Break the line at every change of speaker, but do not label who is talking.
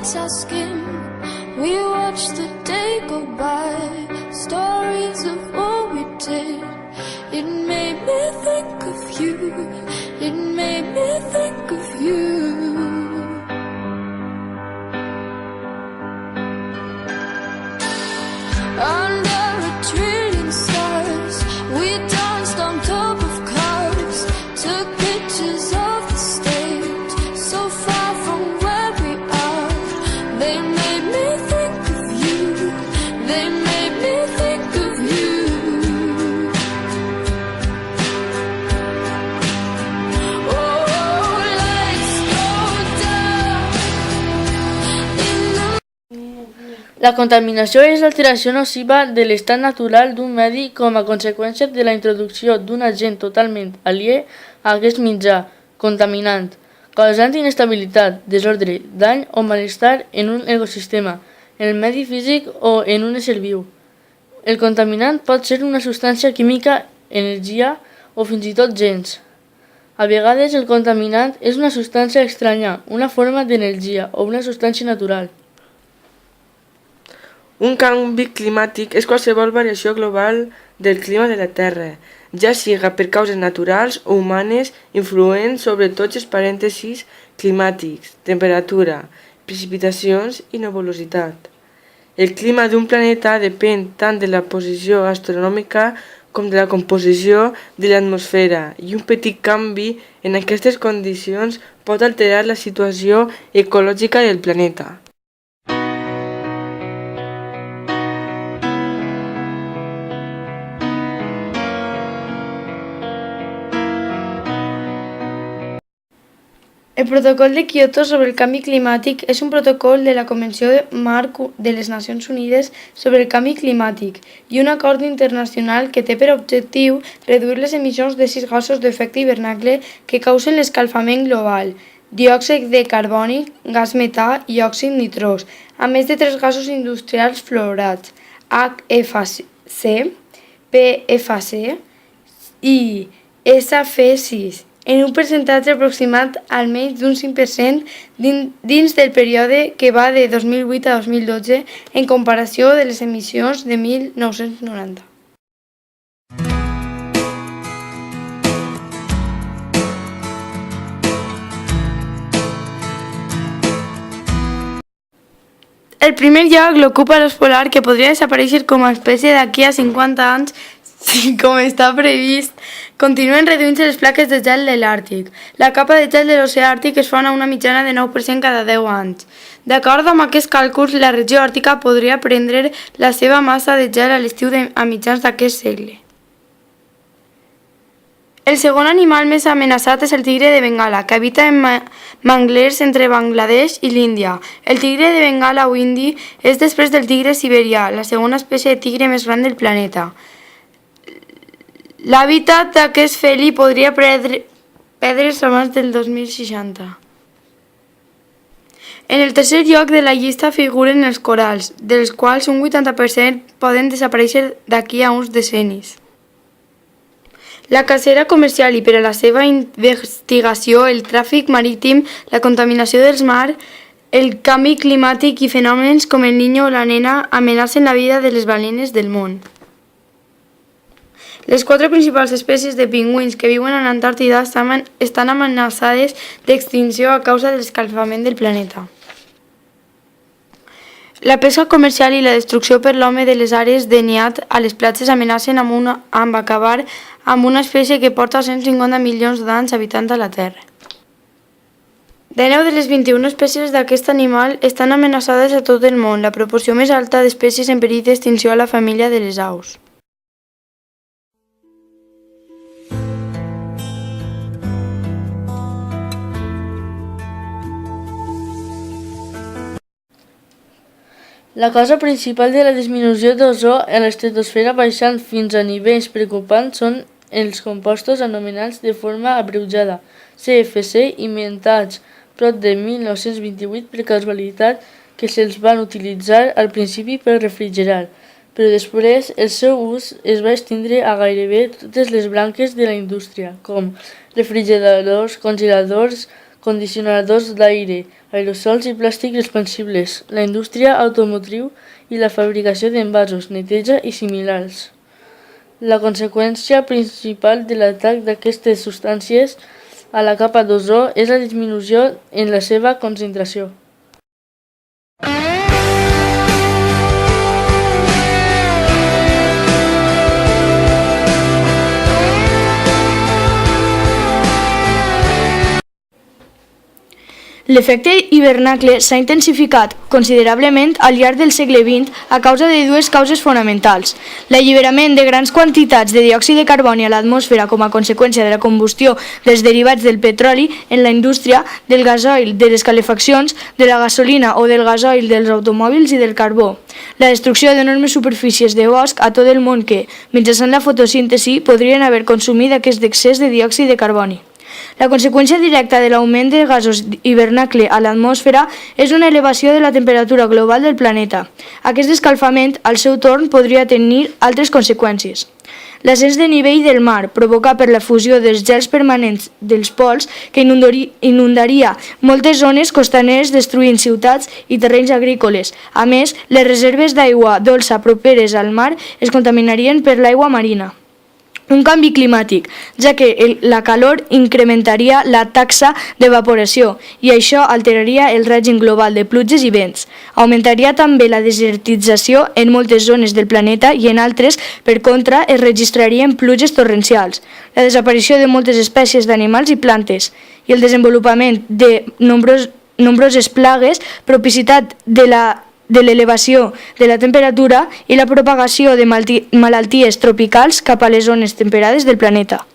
makes our skin. We watch the day go by, stories of what we did. It made me think of you, it made me think of you. Under a trillion stars, we danced on top of cars, took pictures of the stage, so far from where we are. They made me think of you, they made me think of you. Oh, lights go down in the...
La contaminació és l'alteració nociva de l'estat natural d'un medi com a conseqüència de la introducció d'un agent totalment aliè a aquest mitjà, contaminant, causant inestabilitat, desordre, dany o malestar en un ecosistema, en el medi físic o en un ésser viu. El contaminant pot ser una substància química, energia o fins i tot gens. A vegades el contaminant és una substància estranya, una forma d'energia o una substància natural.
Un canvi climàtic és qualsevol variació global del clima de la Terra, ja siga per causes naturals o humanes influents sobre tots els parèntesis climàtics, temperatura, precipitacions i nebulositat. El clima d'un planeta depèn tant de la posició astronòmica com de la composició de l'atmosfera, i un petit canvi en aquestes condicions pot alterar la situació ecològica del planeta.
El protocol de Kyoto sobre el canvi climàtic és un protocol de la Convenció Marc de les Nacions Unides sobre el canvi climàtic i un acord internacional que té per objectiu reduir les emissions de 6 gasos d'efecte hivernacle que causen l'escalfament global, diòxid de carboni, gas metà i òxid nitrós, a més de 3 gasos industrials fluorats, HFC, PFC i SFC6, en un percentatge aproximat almenys d'un 5% dins del període que va de 2008 a 2012 en comparació de les emissions de 1990. El primer lloc l'ocupa l'ós polar, que podria desaparèixer com a espècie d'aquí a 50 anys si, com està previst, continuen reduint-se les plaques de gel de l'Àrtic. La capa de gel de l'oceà Àrtic es fa a una mitjana de 9% cada 10 anys. D'acord amb aquests càlculs, la regió àrtica podria prendre la seva massa de gel a l'estiu a mitjans d'aquest segle. El segon animal més amenaçat és el tigre de Bengala, que habita en manglers entre Bangladesh i l'Índia. El tigre de Bengala o indi és, després del tigre siberià, la segona espècie de tigre més gran del planeta. L'hàbitat d'aquest feli podria perdre's abans del 2060. En el tercer lloc de la llista figuren els corals, dels quals un 80% poden desaparèixer d'aquí a uns decennis. La cacera comercial i per a la seva investigació, el tràfic marítim, la contaminació dels mars, el canvi climàtic i fenòmens com el Niño o la Nena amenacen la vida de les balenes del món. Les 4 principals espècies de pingüins que viuen a l'Antàrtida estan amenaçades d'extinció a causa de l'escalfament del planeta. La pesca comercial i la destrucció per l'home de les àrees de niat a les platges amenacen amb acabar amb una espècie que porta 150 milions d'anys habitant a la Terra. 19 de les 21 espècies d'aquest animal estan amenaçades a tot el món, la proporció més alta d'espècies en perill d'extinció a la família de les aus.
La causa principal de la disminució d'ozó en l'estratosfera baixant fins a nivells preocupants són els compostos anomenats de forma abreujada CFC, inventats prop de 1928 per casualitat, que se'ls van utilitzar al principi per refrigerar, però després el seu ús es va estendre a gairebé totes les branques de la indústria, com refrigeradors, congeladors, condicionadors d'aire, aerosols i plàstics expansibles, la indústria automotriu i la fabricació d'envasos, neteja i similars. La conseqüència principal de l'atac d'aquestes substàncies a la capa d'ozó és la disminució en la seva concentració.
L'efecte hivernacle s'ha intensificat considerablement al llarg del segle XX a causa de dues causes fonamentals: l'alliberament de grans quantitats de diòxid de carboni a l'atmosfera com a conseqüència de la combustió dels derivats del petroli en la indústria, del gasoil de les calefaccions, de la gasolina o del gasoil dels automòbils i del carbó, la destrucció d'enormes superfícies de bosc a tot el món que, mitjançant la fotosíntesi, podrien haver consumit aquest excés de diòxid de carboni. La conseqüència directa de l'augment de gasos hivernacle a l'atmosfera és una elevació de la temperatura global del planeta. Aquest escalfament, al seu torn, podria tenir altres conseqüències. L'ascens de nivell del mar, provocat per la fusió dels gels permanents dels pols, que inundaria moltes zones costaneres destruint ciutats i terrenys agrícoles. A més, les reserves d'aigua dolça properes al mar es contaminarien per l'aigua marina. Un canvi climàtic, ja que la calor incrementaria la taxa d'evaporació i això alteraria el règim global de pluges i vents. Augmentaria també la desertització en moltes zones del planeta i en altres, per contra, es registrarien pluges torrencials, la desaparició de moltes espècies d'animals i plantes i el desenvolupament de nombroses plagues, propicitat de l'elevació de la temperatura i la propagació de malalties tropicals cap a les zones temperades del planeta.